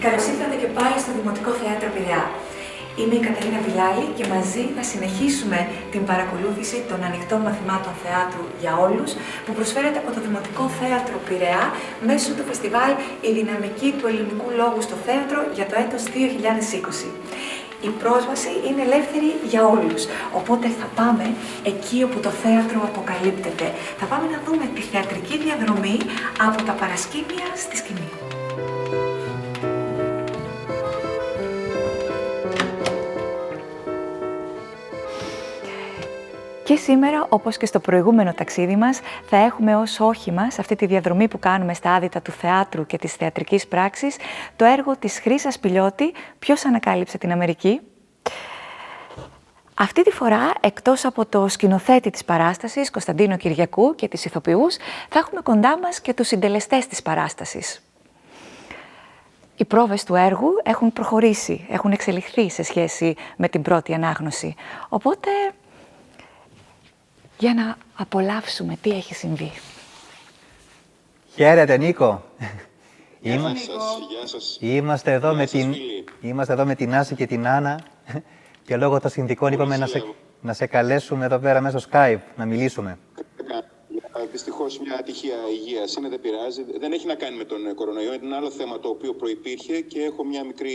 Καλώς ήρθατε και πάλι στο Δημοτικό Θέατρο Πειραιά. Είμαι η Κατερίνα Βιλάλη και μαζί θα συνεχίσουμε την παρακολούθηση των ανοιχτών μαθημάτων θεάτρου για όλους που προσφέρεται από το Δημοτικό Θέατρο Πειραιά μέσω του φεστιβάλ «Η Δυναμική του Ελληνικού Λόγου στο Θέατρο» για το έτος 2020. Η πρόσβαση είναι ελεύθερη για όλους, οπότε θα πάμε εκεί όπου το θέατρο αποκαλύπτεται. Θα πάμε να δούμε τη θεατρική διαδρομή από τα παρασκήνια στη σκηνή. Και σήμερα, όπως και στο προηγούμενο ταξίδι μας, θα έχουμε ως όχημα σε αυτή τη διαδρομή που κάνουμε στα άδυτα του θεάτρου και της θεατρικής πράξης, το έργο της Χρύσας Πηλιώτη «Ποιος ανακάλυψε την Αμερική». Αυτή τη φορά, εκτός από το σκηνοθέτη της παράστασης, Κωνσταντίνο Κυριακού, και τις ηθοποιούς, θα έχουμε κοντά μας και τους συντελεστές της παράστασης. Οι πρόβες του έργου έχουν προχωρήσει, έχουν εξελιχθεί σε σχέση με την πρώτη ανάγνωση. Οπότε, για να απολαύσουμε τι έχει συμβεί. Χαίρετε, Νίκο. Γεια σας. Είμαστε εδώ με την Άση και την Άννα και λόγω των συνθηκών είπαμε να σε καλέσουμε εδώ πέρα μέσω Skype, να μιλήσουμε. Δυστυχώς μια ατυχία υγείας είναι, δεν πειράζει. Δεν έχει να κάνει με τον κορονοϊό, είναι ένα άλλο θέμα το οποίο προϋπήρχε και έχω μια μικρή,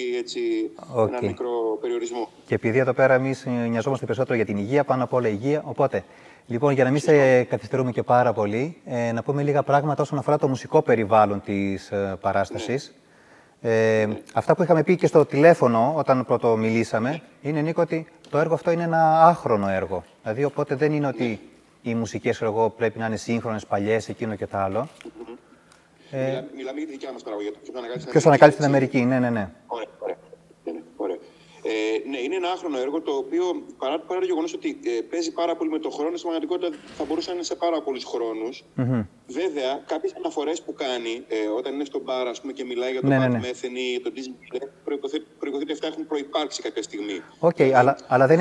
ένα μικρό περιορισμό. Και επειδή εδώ πέρα εμείς νοιαζόμαστε περισσότερο για την υγεία, πάνω απ' όλα υγεία, οπότε... Λοιπόν, για να μην σε καθυστερούμε και πάρα πολύ, να πούμε λίγα πράγματα όσον αφορά το μουσικό περιβάλλον της παράστασης. Αυτά που είχαμε πει και στο τηλέφωνο όταν πρώτο μιλήσαμε, είναι, Νίκο, ότι το έργο αυτό είναι ένα άχρονο έργο. Δηλαδή, οπότε δεν είναι ότι οι μουσικές πρέπει να είναι σύγχρονες, παλιές, εκείνο και το άλλο. Μιλάμε για τη δικιά μας παραγωγή. Ποιος ανακάλυψε την Αμερική, ναι. Ωραία. Ναι, είναι ένα άχρονο έργο το οποίο παρά το γεγονός ότι παίζει πάρα πολύ με τον χρόνο, στην πραγματικότητα θα μπορούσε να είναι σε πάρα πολλούς χρόνους. Βέβαια, κάποιες αναφορές που κάνει όταν είναι στο μπαρ, ας πούμε, και μιλάει για τον Pat Metheny ή τον Disney, προϋποθέτει αυτά έχουν προϋπάρξει κάποια στιγμή. Αλλά δεν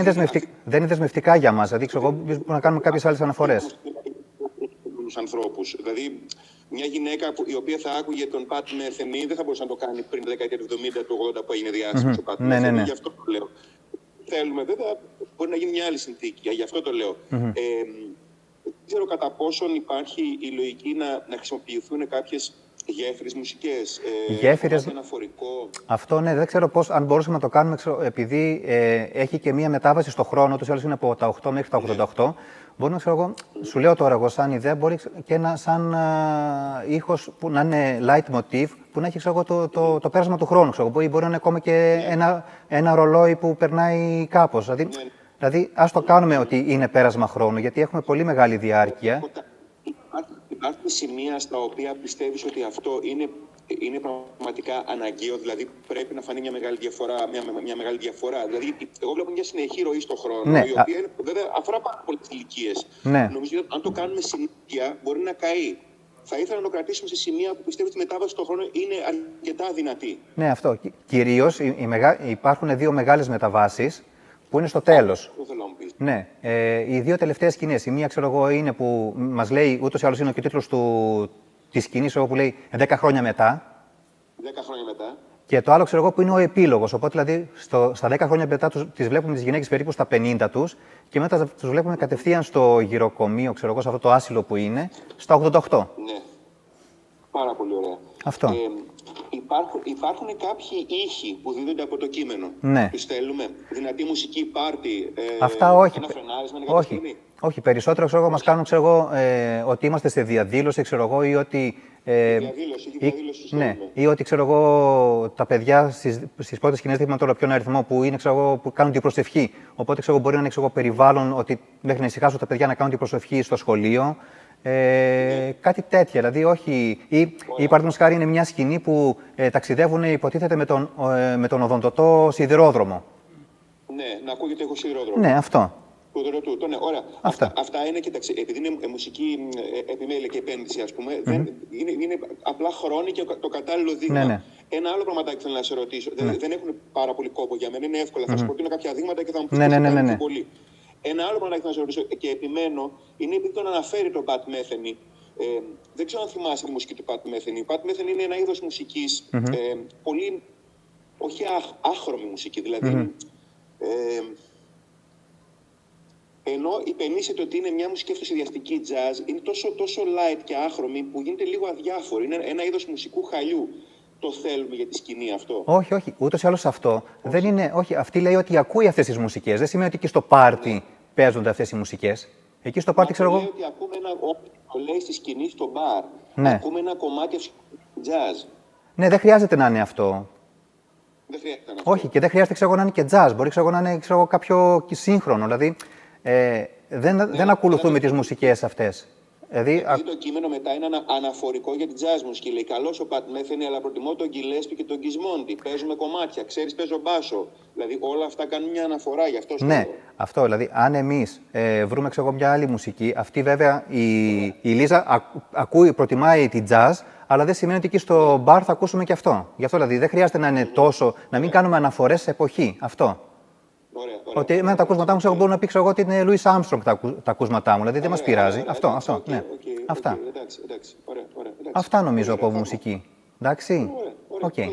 είναι δεσμευτικά για μας. Δηλαδή, ξέρω εγώ, μπορούμε να κάνουμε κάποιες άλλες αναφορές. Ανθρώπους. Δηλαδή, μια γυναίκα η οποία θα άκουγε τον Pat Metheny δεν θα μπορούσε να το κάνει πριν τη δεκαετία του 70, του 80 που έγινε διάσημος ο Pat Metheny. Γι' αυτό το λέω. Θέλουμε, βέβαια, μπορεί να γίνει μια άλλη συνθήκη. Γι' αυτό το λέω. Δεν ξέρω κατά πόσον υπάρχει η λογική να χρησιμοποιηθούν κάποιες γέφυρες μουσικές. Γέφυρες. Αναφορικό. Αυτό ναι, δεν ξέρω πώς, αν μπορούσαμε να το κάνουμε, επειδή έχει και μία μετάβαση στο χρόνο, τους άλλους είναι από τα 8 μέχρι τα 88. Μπορούμε, ξέρω εγώ, σου λέω τώρα εγώ σαν ιδέα, μπορεί και σαν ήχος που να είναι light motif, που να έχει, ξέρω εγώ, το πέρασμα του χρόνου. Ξέρω, μπορεί να είναι ακόμα και ένα ρολόι που περνάει κάπως. Δηλαδή, ας το κάνουμε ότι είναι πέρασμα χρόνου, γιατί έχουμε πολύ μεγάλη διάρκεια. Υπάρχουν σημεία στα οποία πιστεύεις ότι αυτό είναι πραγματικά αναγκαίο, δηλαδή πρέπει να φανεί μια μεγάλη διαφορά. Δηλαδή, εγώ βλέπω μια συνεχή ροή στον χρόνο, η οποία βέβαια αφορά πάρα πολλές ηλικίες. Νομίζω ότι αν το κάνουμε συνήθεια, μπορεί να καεί. Θα ήθελα να το κρατήσουμε σε σημεία που πιστεύω ότι η μετάβαση στον χρόνο είναι αρκετά δυνατή. Ναι, αυτό. Κυρίως υπάρχουν δύο μεγάλες μεταβάσεις που είναι στο τέλος. Ναι, οι δύο τελευταίες σκηνές. Η μία, ξέρω εγώ, είναι που μας λέει, ούτως ή άλλως είναι και ο τίτλος της σκηνής, που λέει 10 χρόνια μετά. 10 χρόνια μετά. Και το άλλο, ξέρω εγώ, που είναι ο επίλογος. Οπότε, δηλαδή, στα 10 χρόνια μετά τις βλέπουμε τις γυναίκες περίπου στα 50 τους και μετά τους βλέπουμε κατευθείαν στο γυροκομείο, ξέρω εγώ, σε αυτό το άσυλο που είναι, στα 88. Ναι. Πάρα πολύ ωραία. Αυτό. Υπάρχουν κάποιοι ήχοι που δίδονται από το κείμενο. Ναι. Τους θέλουμε. Δυνατή μουσική, πάρτι. Αυτά όχι. Ένα φρενάρισμα, είναι κάποια στιγμή. Όχι, περισσότερο, ξέρω εγώ, μας κάνουν, ξέρω εγώ, ότι είμαστε σε διαδήλωση, ξέρω εγώ, ή ότι... διαδήλωση, ή ότι, ξέρω εγώ, τα παιδιά στις πρώτες σκηνές, δεν θυμάμαι τώρα ποιον αριθμό, που είναι, ξέρω εγώ, που κάνουν την προσευχή. Οπότε, ξέρω εγώ, μπορεί να είναι, ξέρω εγώ, περιβάλλον, ότι μέχρι να ησυχάσουν τα παιδιά να κάνουν την προσευχή στο σχολείο. Κάτι τέτοια, δηλαδή όχι. Ή παραδείγματος χάρη είναι μια σκηνή που ταξιδεύουν, υποτίθεται, με τον οδοντοτό σιδηρόδρομο. Ναι, να ακούγεται εγώ σιδηρόδρομο. Ναι, αυτό. Ναι, ωραία. Αυτά είναι, κοίταξε, επειδή είναι μουσική επιμέλεια και επένδυση, ας πούμε, είναι απλά χρόνοι και το κατάλληλο δείγμα. Ναι. Ένα άλλο πραγματάκι θέλω να σε ρωτήσω. Δεν έχουν πάρα πολύ κόπο για μένα, είναι εύκολα. Θα σου προτείνω κάποια δείγματα και θα μου πεις ναι. πολύ. Ένα άλλο πραγματάκι θέλω να σε ρωτήσω και επιμένω είναι επειδή τον αναφέρει τον Pat Metheny. Δεν ξέρω αν θυμάσαι τη μουσική του Pat Metheny. Pat Metheny είναι ένα είδος μουσικής πολύ όχι άχρωμη μουσική. Δηλαδή, ενώ υπενήσεται ότι είναι μια μουσική αυτοσχεδιαστική jazz, είναι τόσο light και άχρωμη που γίνεται λίγο αδιάφορη. Είναι ένα είδος μουσικού χαλιού. Το θέλουμε για τη σκηνή αυτό? Όχι, όχι. Ούτως ή άλλως αυτό δεν είναι. Όχι, αυτή λέει ότι ακούει αυτές τις μουσικές. Δεν σημαίνει ότι και στο πάρτι παίζονται αυτές οι μουσικές. Εκεί στο πάρτι, ξέρω εγώ. Λέει ότι ακούμε το λέει στη σκηνή στο μπαρ. Ναι. Ακούμε ένα κομμάτι jazz. Ναι, δεν χρειάζεται να είναι αυτό. Δεν χρειάζεται να είναι αυτό. Όχι, και δεν χρειάζεται ξέρω, να είναι και jazz. Μπορεί ξέρω, να είναι ξέρω, κάποιο σύγχρονο. Δηλαδή δεν ακολουθούμε τις μουσικές αυτές. Δηλαδή το κείμενο μετά είναι αναφορικό για την jazz μουσική. Λέει: καλώς ο Πατ Μέθενη, αλλά προτιμώ τον Γκιλέσπι και τον Γκισμόντι. Παίζουμε κομμάτια, ξέρεις, παίζω μπάσο. Δηλαδή όλα αυτά κάνουν μια αναφορά, γι' αυτό. Ναι, αυτό. Δηλαδή, αν εμείς βρούμε ξέρω, μια άλλη μουσική, αυτή βέβαια η Λίζα προτιμάει την jazz, αλλά δεν σημαίνει ότι εκεί στο μπαρ θα ακούσουμε και αυτό. Γι' αυτό δηλαδή δεν χρειάζεται να είναι τόσο, να μην κάνουμε αναφορές σε εποχή. Αυτό. Ωραία, ότι εμένα τα ακούσματά μου μπορώ να πει εγώ ότι είναι Louis Armstrong τα ακούσματά μου. Δηλαδή δεν μας πειράζει. Αυτό. Ναι. Αυτά. Αυτά νομίζω από μουσική. Εντάξει. Ωραία.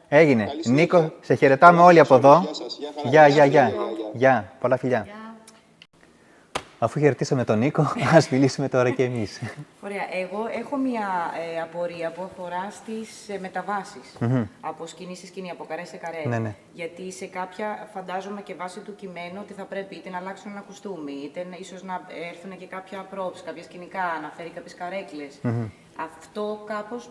Έγινε. Νίκο, σε χαιρετάμε όλοι από εδώ. Γεια. Πολλά φιλιά. Αφού χαιρετήσαμε τον Νίκο, ας μιλήσουμε τώρα και εμείς. Ωραία. Εγώ έχω μια απορία που αφορά στις μεταβάσεις από σκηνή σε σκηνή, από καρέ σε καρέ. Ναι. Γιατί σε κάποια, φαντάζομαι και βάσει του κειμένου, ότι θα πρέπει είτε να αλλάξουν ένα κουστούμι, είτε ίσως να έρθουν και κάποια props, κάποια σκηνικά, να φέρει κάποιες καρέκλες. Αυτό κάπως...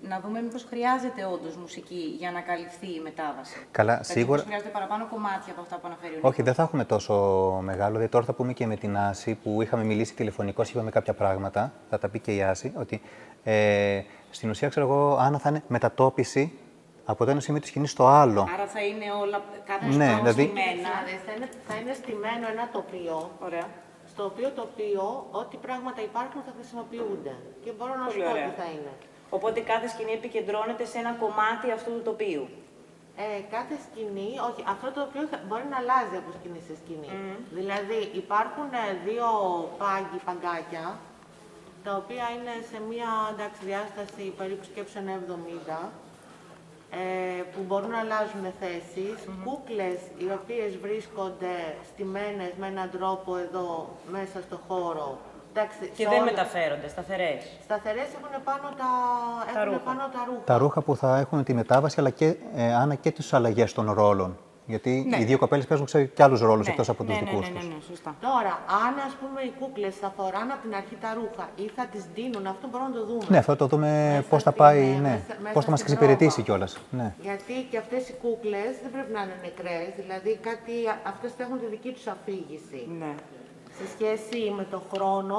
να δούμε μήπως χρειάζεται όντως μουσική για να καλυφθεί η μετάβαση. Καλά, δηλαδή, σίγουρα. Χρειάζεται παραπάνω κομμάτια από αυτά που αναφέρει ο Όχι, Νίκος. δεν θα έχουμε τόσο μεγάλο. Δηλαδή, τώρα θα πούμε και με την Άση που είχαμε μιλήσει τηλεφωνικώς, είπαμε κάποια πράγματα. Θα τα πει και η Άση. Ότι στην ουσία, ξέρω εγώ, Άννα, θα είναι μετατόπιση από το ένα σημείο τη σκηνή στο άλλο. Άρα θα είναι όλα κάθε δηλαδή... στημένα. Θα είναι στημένο ένα τοπίο. Ωραία. Στο οποίο τοπίο, ό,τι πράγματα υπάρχουν θα χρησιμοποιούνται. Και μπορώ να σου πω τι θα είναι. Οπότε κάθε σκηνή επικεντρώνεται σε ένα κομμάτι αυτού του τοπίου. Κάθε σκηνή, όχι, αυτό το οποίο μπορεί να αλλάζει από σκηνή σε σκηνή. Δηλαδή υπάρχουν δύο παγκάκια, τα οποία είναι σε μία διάσταση περίπου σκέψου 70, που μπορούν να αλλάζουν θέσεις. Κούκλες οι οποίες βρίσκονται στημένες με έναν τρόπο εδώ μέσα στο χώρο. Και δεν μεταφέρονται, σταθερές. Σταθερές έχουν πάνω τα ρούχα. Τα ρούχα που θα έχουν τη μετάβαση, αλλά και, Άννα, και τις αλλαγές των ρόλων. Γιατί οι δύο κοπέλες παίζουν και άλλους ρόλους εκτός από τους δικούς τους. Ναι, σωστά. Τώρα, αν ας πούμε οι κούκλες θα φοράνε από την αρχή τα ρούχα ή θα τις δίνουν, αυτό μπορούμε να το δούμε. Ναι, αυτό θα το δούμε πώς θα πάει, πώς θα μας εξυπηρετήσει κιόλας. Ναι. Γιατί και αυτές οι κούκλες δεν πρέπει να είναι νεκρές, δηλαδή αυτές θα έχουν τη δική τους αφήγηση. Ναι. Σε σχέση με το χρόνο,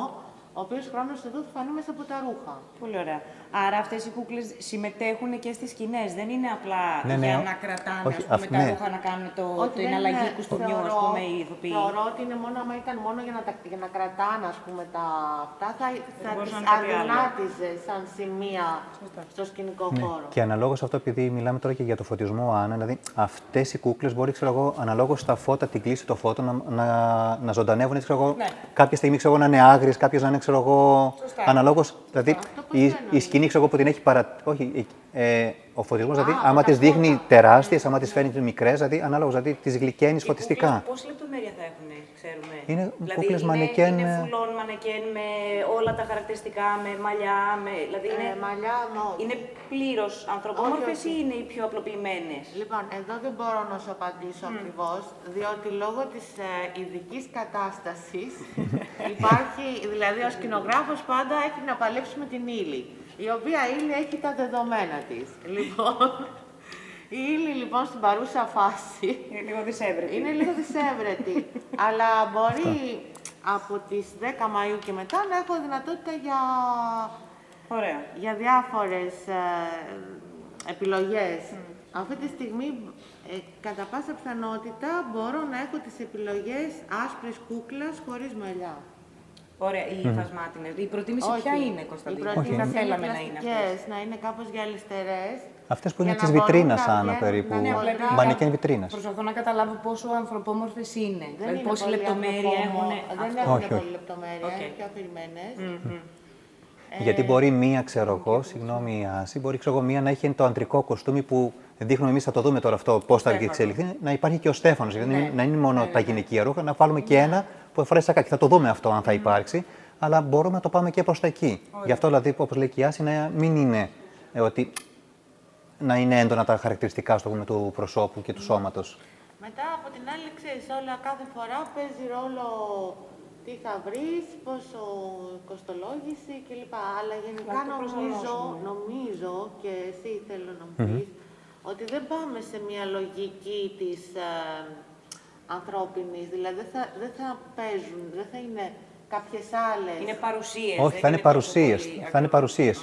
ο οποίος χρόνος εδώ θα φανεί μέσα από τα ρούχα. Πολύ ωραία. Άρα αυτές οι κούκλες συμμετέχουν και στις σκηνές. Δεν είναι απλά για να κρατάνε τα ρούχα, να κάνουν την αλλαγή κουστούμιου, ας πούμε, οι ηθοποιοί. Θεωρώ ότι είναι μόνο, άμα ήταν μόνο για να κρατάνε, ας πούμε, αυτά, θα τις αδυνάτιζε σαν σημεία στο σκηνικό χώρο. Και αναλόγως αυτό, επειδή μιλάμε τώρα και για το φωτισμό, Άννα, δηλαδή αυτές οι κούκλες μπορεί, ξέρω εγώ, αναλόγως στα φώτα, την κλίση των φώτων, να ζωντανεύουν, ξέρω εγώ, κάποια στιγμή, ξέρω εγώ, να είναι άγριες, κάποιες να είναι, ξέρω εγώ, αναλόγως, δηλαδή η σκηνή, ξέρω εγώ, που την έχει όχι, ο φωτισμός, δηλαδή, άμα τις δείχνει τεράστιες, άμα τις φέρνει μικρές, δηλαδή, ανάλογως, δηλαδή, τις γλυκαίνεις φωτιστικά. Πόση λεπτομέρεια θα έχουν, ξέρουμε? Είναι δηλαδή, κούκλες μανεκέν. Είναι φουλών μανεκέν με όλα τα χαρακτηριστικά, με μαλλιά, δηλαδή είναι πλήρως ανθρωπόμορφες ή είναι οι πιο απλοποιημένες? Λοιπόν, εδώ δεν μπορώ να σου απαντήσω ακριβώς, διότι λόγω της ειδικής κατάστασης υπάρχει, δηλαδή ο σκηνογράφος πάντα έχει να παλέψει με την ύλη, η οποία ύλη έχει τα δεδομένα της. Λοιπόν, η ύλη λοιπόν στην παρούσα φάση είναι λίγο δυσέβρετη. Είναι λίγο δυσέβρετη, αλλά μπορεί από τις 10 Μαΐου και μετά να έχω δυνατότητα για διάφορες επιλογές. Αυτή τη στιγμή, κατά πάσα πιθανότητα, μπορώ να έχω τις επιλογές άσπρης κούκλας χωρίς μαλλιά. Ωραία, οι υφασμάτινες. Η προτίμηση ποια είναι, Κωνσταντίνα? Όχι, θα θέλαμε να είναι αυτές? Να είναι κάπως γυαλιστερές. Αυτές που είναι της βιτρίνας, Άννα, περίπου. Μανικέν βιτρίνας. Προσπαθώ να καταλάβω πόσο ανθρωπόμορφες είναι. Δηλαδή, πόση λεπτομέρεια έχουν. Δεν έχουν πολύ λεπτομέρεια, είναι πιο αφηρημένες. Γιατί μπορεί μία, ξέρω εγώ, συγγνώμη, η Άση, μπορεί ξέρω εγώ, μία να έχει το αντρικό κοστούμι που δείχνουμε εμείς, θα το δούμε τώρα αυτό πώς θα εξελιχθεί, να υπάρχει και ο Στέφανος. Δηλαδή να είναι μόνο τα γυναικεία ρούχα, να βάλουμε και ένα που φοράει σακάκι. Θα το δούμε αυτό αν θα υπάρξει, αλλά μπορούμε να το πάμε και προς τα εκεί. Γι' αυτό δηλαδή, όπως λέει και η Άση, να μην είναι ότι να είναι έντονα τα χαρακτηριστικά στο πούμε, του προσώπου και του σώματος. Μετά από την άλλη, ξέρεις, όλα κάθε φορά παίζει ρόλο τι θα βρεις, πόσο κοστολόγηση κλπ. Αλλά γενικά νομίζω και εσύ θέλω να μου πεις, ότι δεν πάμε σε μια λογική της ανθρώπινης, δηλαδή δεν θα παίζουν, δεν θα είναι κάποιες άλλες. Είναι παρουσίες. Όχι, θα είναι παρουσίες. Θα είναι παρουσίες,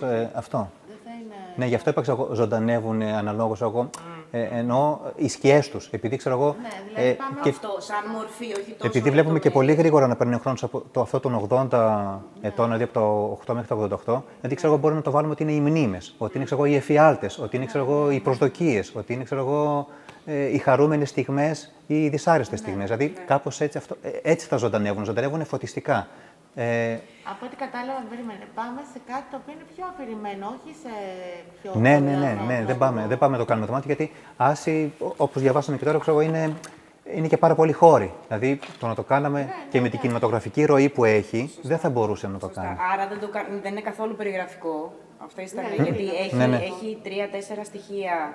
αυτό. Δεν θα είναι... Ναι, γι' αυτό είπα, ξέρω, ζωντανεύουν αναλόγως εγώ. Ενώ οι σκιές τους, επειδή ξέρω εγώ. Ναι, δηλαδή πάμε και, αυτό, σαν μορφή, όχι τόσο. επειδή βλέπουμε και πολύ γρήγορα να παίρνει ο χρόνος από αυτό των 80 ετών, δηλαδή από το 8 μέχρι το 88, δηλαδή ξέρω εγώ μπορούμε να το βάλουμε ότι είναι οι μνήμες, ότι είναι ξέρω εγώ, οι εφιάλτες, ότι είναι ξέρω εγώ, οι προσδοκίες, ότι είναι ξέρω εγώ, οι χαρούμενες στιγμές ή οι δυσάρεστες στιγμές. Δηλαδή κάπως έτσι θα ζωντανεύουν φωτιστικά. Από ό,τι κατάλαβα, πάμε σε κάτι το οποίο είναι πιο αφηρημένο, όχι σε πιο... Ναι, δεν πάμε να το κάνουμε το μάτι, γιατί Άση, όπως διαβάσαμε και τώρα, ξέρω, είναι και πάρα πολύ χώροι. Δηλαδή, το να το κάναμε και με την κινηματογραφική ροή που έχει, δεν θα μπορούσαμε να το κάνουμε. Άρα δεν είναι καθόλου περιγραφικό αυτά η σταλή, γιατί έχει 3-4 στοιχεία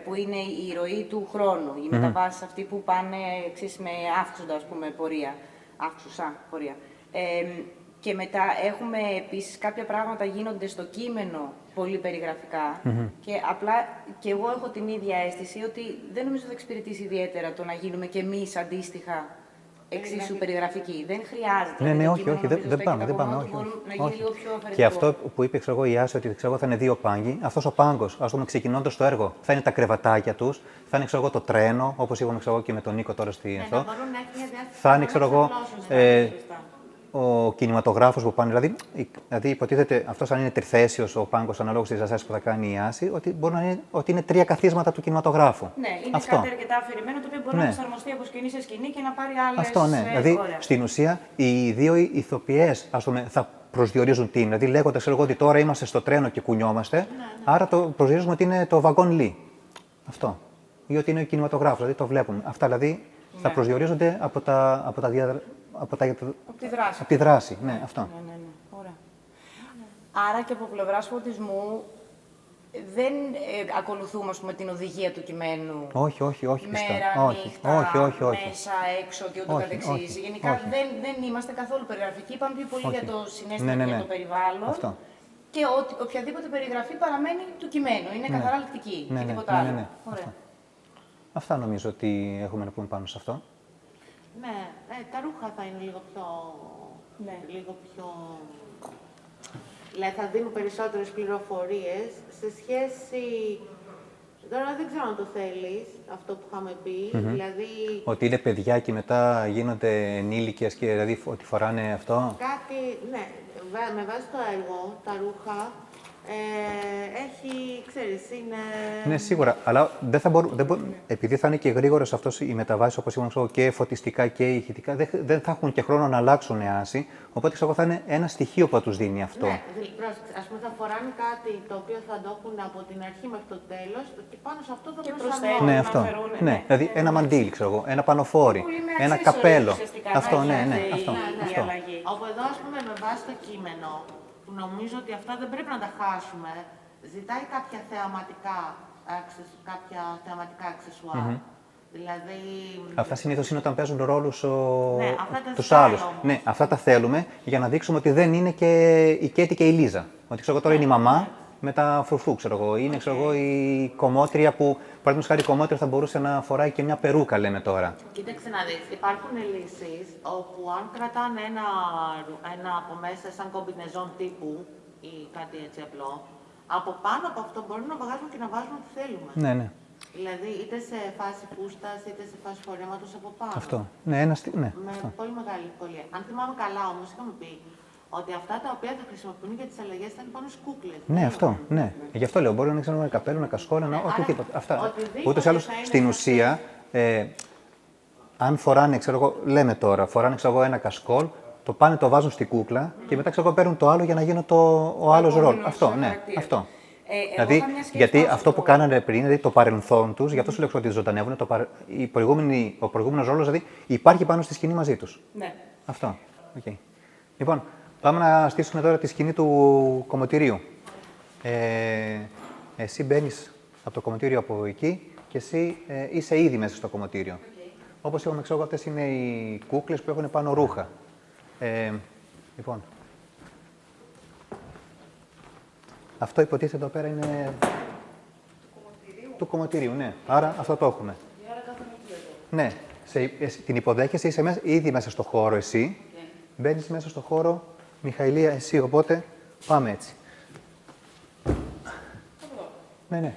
που είναι η ροή του χρόνου, οι μεταβάσεις αυτοί που πάνε με αύξοντα, ας πούμε, πορεία, αύξουσα πορεία. Και μετά έχουμε επίσης κάποια πράγματα γίνονται στο κείμενο πολύ περιγραφικά και απλά και εγώ έχω την ίδια αίσθηση ότι δεν νομίζω θα εξυπηρετήσει ιδιαίτερα το να γίνουμε κι εμείς αντίστοιχα εξίσου περιγραφικοί. Δεν χρειάζεται. Ναι, όχι, δεν πάμε. Να γίνει λίγο πιο αφαιρετικό. Και αυτό που είπε ξέρω, η Άση, ότι ξέρω, θα είναι δύο πάγκοι, αυτός ο πάγκος, ας πούμε, ξεκινώντας το έργο, θα είναι τα κρεβατάκια τους, θα είναι ξέρω, το τρένο, όπως είπαμε ξέρω, και με τον Νίκο τώρα στη αυτό. Θα είναι ξέρω εγώ. Ο κινηματογράφος που πάνε, δηλαδή υποτίθεται αυτός αν είναι τριθέσιος ο πάγκος αναλόγως της αστάσης που θα κάνει η Άση, ότι μπορεί να είναι ότι είναι 3 καθίσματα του κινηματογράφου. Ναι, είναι κάτι αρκετά αφηρημένο το οποίο μπορεί να προσαρμοστεί από σκηνή σε σκηνή και να πάρει άλλες. Αυτό, ναι. Δηλαδή στην ουσία οι δύο ηθοποιές θα προσδιορίζουν τι είναι. Δηλαδή λέγοντας ότι τώρα είμαστε στο τρένο και κουνιόμαστε, άρα το προσδιορίζουμε ότι είναι το βαγόν Λι. Αυτό. Ή ότι είναι ο κινηματογράφος, δηλαδή το βλέπουμε. Αυτά δηλαδή θα προσδιορίζονται από τη δράση. Ναι, αυτό. Ναι. Ωραία. Άρα και από πλευράς φωτισμού δεν ακολουθούμε ας πούμε, την οδηγία του κειμένου. Όχι. Μέρα, νύχτα, μέσα, έξω και ούτω καθεξής. Γενικά δεν είμαστε καθόλου περιγραφικοί. Είπαμε πιο πολύ για το συναίσθημα και το περιβάλλον. Αυτό. Και οποιαδήποτε περιγραφή παραμένει του κειμένου. Είναι καθαρά λεκτική και τίποτα άλλο. Ωραία. Αυτά νομίζω ότι έχουμε να πούμε πάνω σε αυτό. Ναι, τα ρούχα θα είναι λίγο πιο... Λίγο πιο... θα δίνουν περισσότερες πληροφορίες σε σχέση... Τώρα δεν ξέρω αν το θέλεις, αυτό που είχαμε πει, δηλαδή... Ότι είναι παιδιά και μετά γίνονται ενήλικες και δηλαδή ότι φοράνε αυτό. Κάτι, ναι, με βάση το έργο, τα ρούχα, έχει, ξέρεις, είναι... Ναι, σίγουρα, αλλά επειδή θα είναι και γρήγορες αυτές οι μεταβάσεις, όπως είπαμε, και φωτιστικά και ηχητικά, δεν θα έχουν και χρόνο να αλλάξουν Άση, οπότε θα είναι ένα στοιχείο που θα τους δίνει αυτό. Ναι, ας πούμε θα φοράνε κάτι το οποίο θα το έχουν από την αρχή μέχρι το τέλος και πάνω σε αυτό θα προσθέτουν. Ναι, αυτό. Ναι, δηλαδή ένα μαντίλι, ξέρω εγώ, ένα πανοφόρι, ένα καπέλο. Αυτό, ναι, αυτό. Όπου εδώ, ας πούμε, με βάση το κείμενο, που νομίζω ότι αυτά δεν πρέπει να τα χάσουμε, ζητάει κάποια θεαματικά αξεσουάρ. Δηλαδή... Αυτά συνήθως είναι όταν παίζουν ρόλους τους άλλους. Ναι, αυτά τα θέλουμε για να δείξουμε ότι δεν είναι και η Κέτη και η Λίζα. Ότι ξέρω εγώ τώρα είναι η μαμά με τα φρουφρού, ξέρω εγώ. Είναι ξέρω εγώ, η κομμότρια που, παραδείγματος χάρη, η κομμότρια θα μπορούσε να φοράει και μια περούκα, λέμε τώρα. Κοίταξε να δεις, υπάρχουν λύσεις όπου αν κρατάνε ένα από μέσα σαν κομπινεζόν τύπου ή κάτι έτσι απλό, από πάνω από αυτό μπορούμε να βγάζουμε και να βάζουμε ό,τι θέλουμε. Ναι. Δηλαδή είτε σε φάση φούστας, είτε σε φάση φορέματος από πάνω. Αυτό. Ναι, με πολύ μεγάλη ευκολία. Αν θυμάμαι καλά όμως, είχαμε πει ότι αυτά τα οποία θα χρησιμοποιούν για τις αλλαγές θα είναι πάνω στις κούκλες. Ναι, αυτό. Ναι. Γι' αυτό λέω: μπορεί να είναι ένα καπέλο, ένα κασκόλ, οτιδήποτε. Αυτά. Ούτως ή άλλως στην ουσία, αν φοράνε, ξέρω εγώ, λέμε τώρα, φοράνε ξέρω εγώ, ένα κασκόλ, το πάνε, το βάζουν στην κούκλα και μετά ξέρω παίρνουν το άλλο για να γίνει ο άλλος ρόλο. Αυτό, ναι, αυτό. Δηλαδή, γιατί αυτό που κάνανε πριν, δηλαδή το παρελθόν τους, γι' αυτό σου λέω ότι ζωντανεύουν, ο προηγούμενος ρόλος, δηλαδή υπάρχει πάνω στη σκηνή μαζί τους. Ναι. Αυτό. Okay. Λοιπόν, πάμε να στήσουμε τώρα τη σκηνή του κομμωτηρίου. Εσύ μπαίνεις από το κομμωτήριο από εκεί και εσύ είσαι ήδη μέσα στο κομμωτήριο. Όπως είπαμε, ξέρω, αυτές είναι οι κούκλες που έχουν πάνω ρούχα. Λοιπόν, αυτό υποτίθεται εδώ πέρα είναι του κομμωτηρίου, ναι. Άρα αυτό το έχουμε. Ναι, την υποδέχεσαι, είσαι ήδη μέσα στο χώρο εσύ. Μπαίνεις μέσα στο χώρο, Μιχαηλία, εσύ, οπότε πάμε έτσι. Ναι, ναι.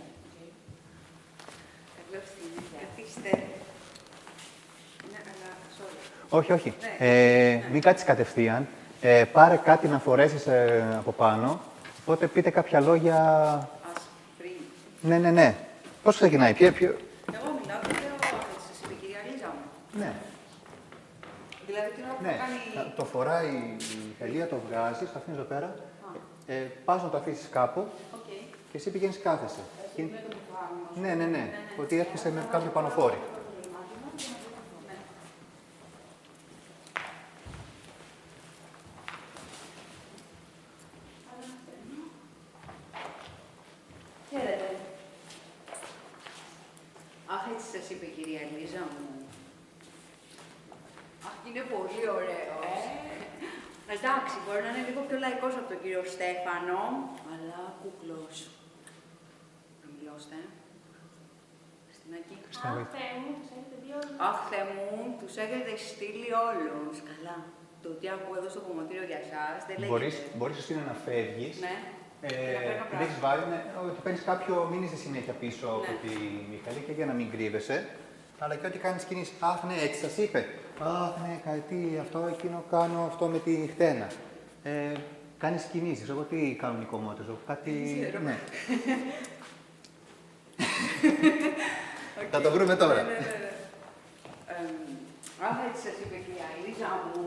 Όχι, όχι. Μην κάτσεις κατευθείαν. Πάρε κάτι να φορέσεις από πάνω. Οπότε πείτε κάποια λόγια. Ναι, ναι, ναι. Πώς ξεκινάει, Εγώ μιλάω και λέω, σας είπε η κυρία Λίζα μου. Ναι. Δηλαδή την ώρα που Ναι, κάνει... το φοράει η Μιχαηλία, το βγάζεις, το αφήνεις εδώ πέρα. Πας να το αφήσεις κάπου και εσύ πηγαίνεις κάθεσαι. Ναι, ναι, ναι. Ότι έρχεσαι με κάποιο πανοφόρι. Χαίρετε. Αχ, έτσι σας είπε η κυρία Λίζα μου. Αχ, είναι πολύ ωραίο. Εντάξει, μπορεί να είναι λίγο πιο λαϊκός από τον κύριο Στέφανο, αλλά κούκλος. Να μιλώστε. Χριστινάκη. Αχ, Θεέ μου, τους έχετε στείλει όλους. Καλά. Το τι ακούω εδώ στο κομμωτήριο για εσάς δεν λέγεται. Μπορείς εσύ να φεύγεις. Ναι. Την έχεις βάλει, ότι παίρνεις κάποιο, μην είσαι συνέχεια πίσω από τη Μιχαλή και για να μην κρύβεσαι. Αλλά και ό,τι κάνεις κινήσεις. Αχ, ναι, έτσι σας είπε. Αχ, ναι, κάτι αυτό, εκείνο κάνω αυτό με τη χτένα. Κάνεις κινήσεις. Εγώ τι κάνουν οι κομμότες, κάτι. Ναι. Θα το βρούμε τώρα. Αχ, έτσι σας είπε η κυρία Λίζα μου.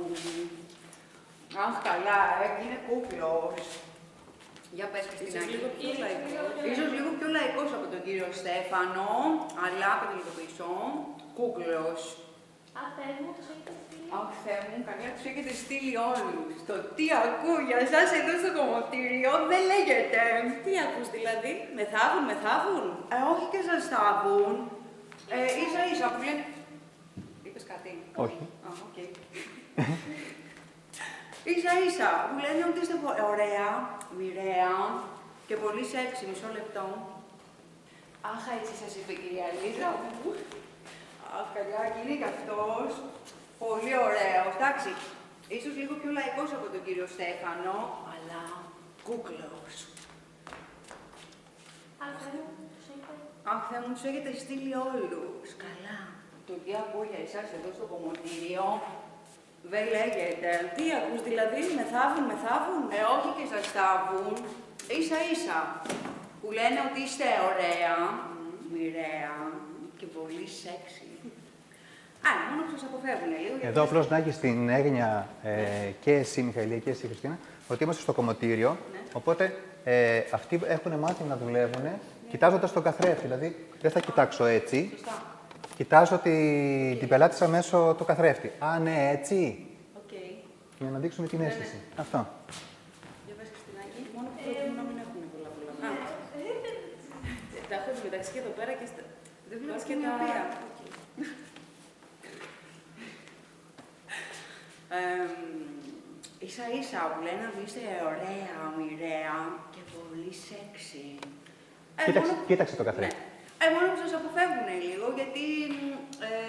Αχ, καλά, είναι κούκλος. Για πες, Χριστινάκη. Ίσως λίγο πιο λαϊκός από τον κύριο Στέφανο, αλλά πέτω λίγο πίσω. Κούκλος. Αχ, Θεέ μου, τους έχετε στείλει. Αχ, Θεέ μου, καλά τους έχετε στείλει όλους. Το τι ακούω για εσάς εδώ στο κομμωτήριο δεν λέγεται. Τι ακούς δηλαδή, με θάβουν. Όχι και σας θάβουν. Ίσα ίσα που λένε... Είπες κάτι? Όχι. Α, οκ. Ίσα ίσα που λένε ότι είστε ωραία, μοιραία και πολύ σεξι. Μισό λεπτό. Αχ, έτσι σας είπε η κυρία Λίζα μου. Αχ, καλά, και είναι και αυτός. Πολύ ωραίος. Εντάξει, ίσως λίγο πιο λαϊκός από τον κύριο Στέφανο, αλλά κούκλος. Αχ, Θεέ μου, τους έχετε. Αχ, Θεέ μου, τους έχετε στείλει όλους. Καλά. Το τι ακούω για εσάς εδώ στο κομμωτήριο δεν λέγεται. Τι ακούς δηλαδή, με θάβουν. Όχι και σας θάβουν. Ίσα ίσα. Που λένε ότι είστε ωραία, μοιραία και πολύ σεξι. Μόνο που σας αποφεύγουν λίγο. Εδώ απλώς να έχεις την έγνοια και εσύ Μιχαηλία και εσύ Χριστίνα, ότι είμαστε στο κομμωτήριο, οπότε αυτοί έχουν μάθει να δουλεύουν κοιτάζοντας τον καθρέφτη. Δηλαδή δεν θα κοιτάξω έτσι, κοιτάζω την πελάτησα μέσω του καθρέφτη. Α, ναι, έτσι. Για να δείξουμε την αίσθηση. Αυτό. Για πες, Χριστινάκη, μόνο που προτείνω να μην έχουν πολλά. Τα έχω μεταξύ και εδώ πέρα και στα... Δεν βλέπω και τα... Ίσα ίσα που λένε ότι είστε ωραία, μοιραία και πολύ σεξι. Κοίταξε το καθρέφτη. Μόνο που σας αποφεύγουν λίγο, γιατί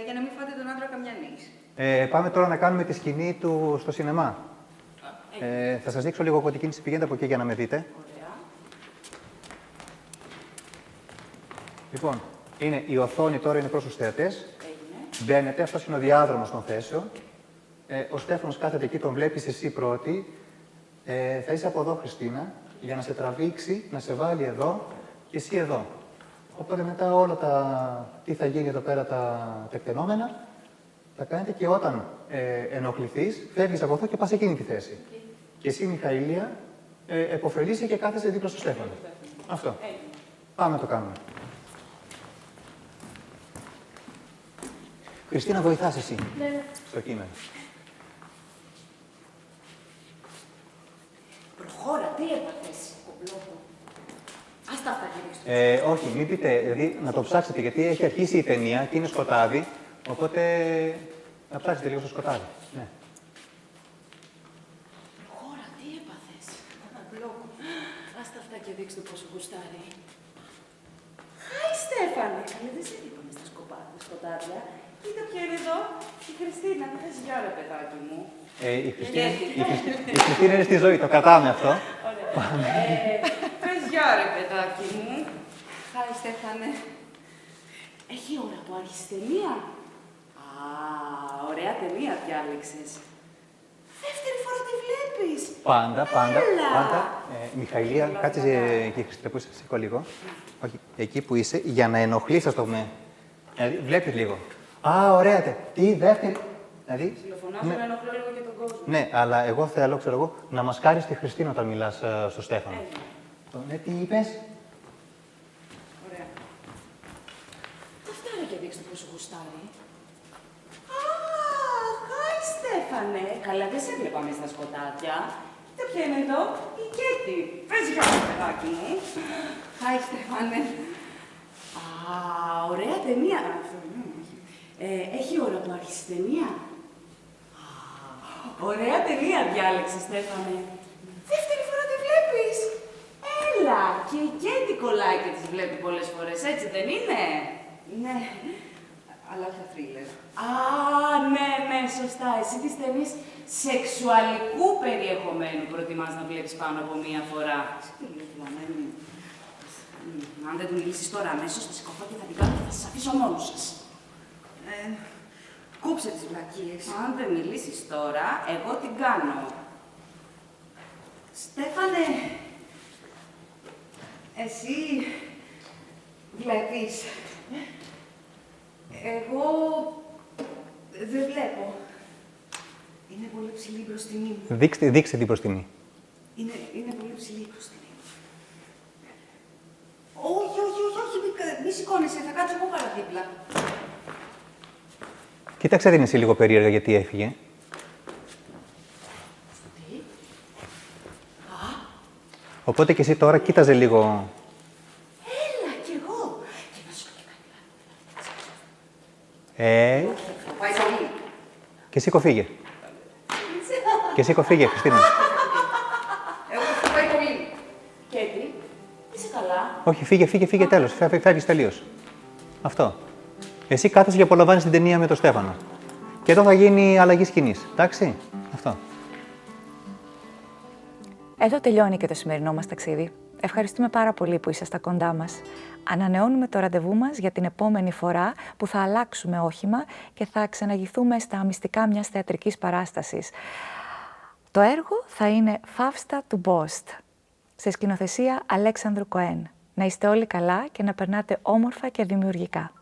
για να μην φάτε τον άντρα καμιανής. Πάμε τώρα να κάνουμε τη σκηνή του στο σινεμά. Θα σας δείξω λίγο από την κίνηση, πηγαίνετε από εκεί για να με δείτε. Ωραία. Λοιπόν, η οθόνη τώρα είναι προς τους θεατές. Έγινε. Μπαίνετε, αυτός είναι ο διάδρομος των θέσεων. Ο Στέφανος κάθεται εκεί, τον βλέπεις εσύ πρώτη. Θα είσαι από εδώ, Χριστίνα, για να σε τραβήξει, να σε βάλει εδώ και εσύ εδώ. Οπότε μετά όλα τι θα γίνει εδώ πέρα τα τεκτενόμενα, θα κάνετε και όταν ενοχληθείς, φεύγεις από εδώ και πας εκείνη τη θέση. Και εσύ, Μιχαηλία, επωφελείσαι και κάθεσαι δίπλα στο Στέφανο. Αυτό. Πάμε να το κάνουμε. Χριστίνα, βοηθάς εσύ στο κείμενο. Προχώρα, τι έπαθες, κομπλόκο. Ας τα αυτά γυρίστε. Όχι, μην πείτε, δηλαδή να το ψάξετε, γιατί έχει αρχίσει η ταινία και είναι σκοτάδι, οπότε να ψάξετε λίγο στο σκοτάδι. Ναι. Προχώρα, τι έπαθες, κομπλόκο. Ας τα αυτά και δείξτε πόσο γουστάρει. Χάι, Στέφανε. Καλή, δεν σε είπαμε στα σκοτάδια. Κοίτα ποια είναι εδώ, η Χριστίνα. Πες γεια ρε παιδάκι μου. Η Χριστίνα είναι στη ζωή, το κρατάμε αυτό. Πες γεια ρε παιδάκι μου. Χάι, Στέφανε. Έχει ώρα που άρχισε ταινία. Α, ωραία ταινία διάλεξες. Δεύτερη φορά τη βλέπεις. Πάντα. Έλα. Μιχαηλία, κάτσε εκεί, Χριστίνα, που είσαι, σηκώ λίγο. Όχι, εκεί που είσαι, για να ενοχλείς, ας το πούμε. Βλέπεις λίγο. Α, ωραία, τι δεύτερη. Δηλαδή, Τηλεφωνάζω να ενοχλώ λίγο και τον κόσμο. ναι, αλλά εγώ θέλω, ξέρω εγώ, να μασκάρεις τη Χριστίνα όταν μιλάς στο Στέφανο. Ναι, τι είπες? Ωραία. Αυτά και δείξτε πόσο γουστάρει. Α, χάι Στέφανε. Καλά, δεν σε έβλεπα μες στα σκοτάδια. Κοίτα ποια είναι εδώ, η Κέτη. Πες γεια μου, παιδάκι μου. Χάι Στέφανε. Α, ωραία ταινία. Έχει ώρα που άρχισε η ταινία. Α, ωραία ταινία διάλεξες, Στέφανε. Δεύτερη φορά τη βλέπεις. Έλα, και η Κέντι κολλάει και τις βλέπει πολλές φορές, έτσι δεν είναι? Ναι, αλλά όχι θρίλερ. Α, ναι, σωστά. Εσύ τις ταινίες σεξουαλικού περιεχομένου προτιμάς να βλέπεις πάνω από μία φορά. Αν δεν του μιλήσεις τώρα αμέσως, θα σηκωθώ και θα την κάνω και θα σας αφήσω μόνους σας. Κόψε τις βλακίες. Αν δεν μιλήσεις τώρα, εγώ την κάνω. Στέφανε, εσύ βλέπεις. Εγώ δεν βλέπω. Είναι πολύ ψηλή η μπροστινή μου. Δείξτε την μπροστινή. Είναι πολύ ψηλή η μπροστινή μου. Όχι, μη σηκώνεσαι, θα κάτσω εγώ παραδίπλα. Κοίταξε την εσύ λίγο περίεργα γιατί έφυγε. Τι? Οπότε και εσύ τώρα κοίταζε λίγο. Έλα κι εγώ. Και να σου πω και κάτι. Θα πάει πολύ. Και εσύ κοφίγε. Και εσύ κοφίγε, Χριστίνα. Εγώ θα πάει πολύ. Και τι, είσαι καλά. Όχι, φύγε τέλος. Φεύγεις τελείως. Αυτό. Εσύ κάθεσαι και απολαμβάνεις την ταινία με τον Στέφανο. Και εδώ θα γίνει αλλαγή σκηνής. Εντάξει. Αυτό. Εδώ τελειώνει και το σημερινό μας ταξίδι. Ευχαριστούμε πάρα πολύ που ήσασταν κοντά μας. Ανανεώνουμε το ραντεβού μας για την επόμενη φορά που θα αλλάξουμε όχημα και θα ξαναγηθούμε στα μυστικά μιας θεατρικής παράστασης. Το έργο θα είναι «Φαύστα του Μπόστ», σε σκηνοθεσία Αλέξανδρου Κοέν. Να είστε όλοι καλά και να περνάτε όμορφα και δημιουργικά.